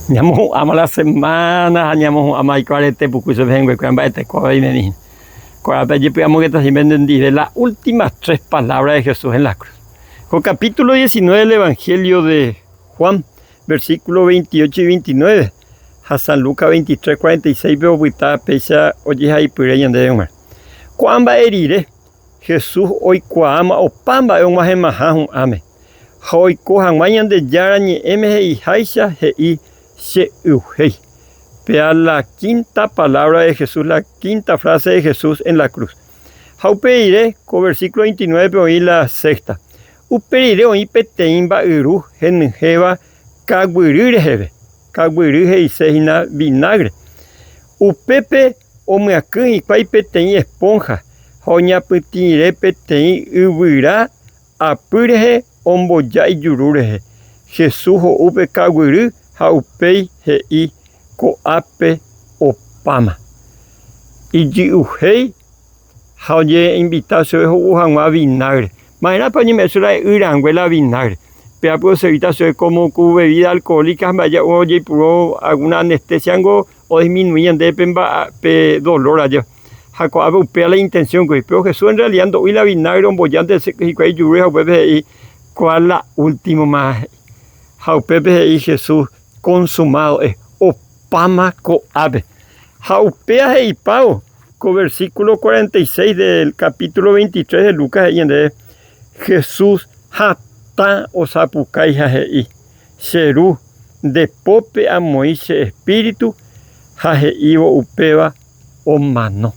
Ñamo ama la semana, ñamo ama y cuarete pucuso vengo con baete coimeni. Cuando llevamos que también entendí las últimas 3 palabras de Jesús en la cruz. Con capítulo 19 del Evangelio de Juan, versículo 28 y 29. A San Lucas 23, 46, veo buita pecha oye ahí pureña de mar. Cuando herire, Jesús hoy cuama o pamba es un más emaja ame. Hoy cojan mañana de yarañe mg y haisha y se ujei. Vea la quinta palabra de Jesús, la quinta frase de Jesús en la cruz. Jaupeire, con versículo 29, oí la sexta. Uperire oí peteimba iru, genjeva, caguirire, caguirire y seina vinagre. Upepe, omeacun y cuay petein esponja. Joña petire petein ubira, apurje, omboya y yurureje. Jesús o upe caguiru, jaupei hei. Coape opama. Y jiujei, haoye invitación de Juan vinagre. Mañana para mí me suena iranguela vinagre. Pero pues evita ser como con bebida alcohólica, vaya oye puro alguna anestesia o disminuyen de dolor allá. Jacob upea la intención que pero Jesús en realidad no la vinagre un bollante y que lluvia y cuál la última más. Jaupepe y Jesús consumado es Pama coabe. Jaupea y pao, con versículo 46 del capítulo 23 de Lucas, y Jesús jata o sapucai jajei. Seru de pope a Moisés espíritu, jajeivo upeva o mano.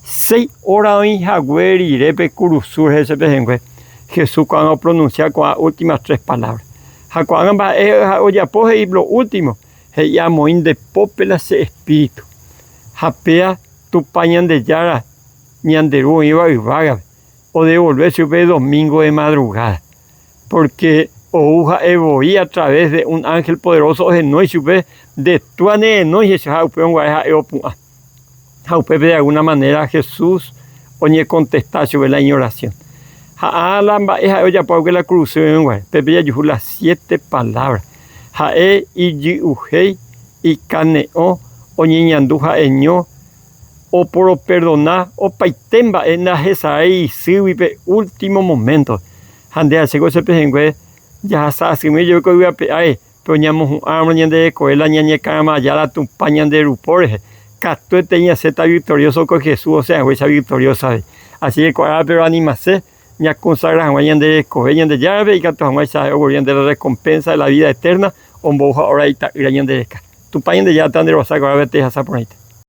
6 horas en jagueri repe curusur ese pejengue. Jesús cuando pronuncia con las últimas 3 palabras. Jacuan va oye poje y lo último. He llamo de popela se espíritu. Japea tu pañan de yara, ñanderú iba y vaga, o devolverse domingo de madrugada. Porque Ouja evoí a través de un ángel poderoso de no y sube de tuane no y ese jaupe un guaja eopua. Jaupe de alguna manera Jesús oñe contestar sobre la ignoración. Jaalamba es oya porque la cruz en guay. Pepe ya las 7 palabras. Jae y jiujei y caneo o ñiñanduja eño o por perdonar o paitemba en la jesa y siwipe último momento. Hande hace ese pejengue ya sa si me yo que voy a peai pero ñamos un arma ñande coela ñañe cama ya la tumpañan de rupores. Cato tenía zeta victorioso con Jesús, o sea, esa victoriosa. Así que cuando pero animase ya consagra de coveñan de llave y gato de la recompensa de la vida eterna, on boja ahora y ta de tu pañan de ya tan de rosa que ahora vete a por ahí.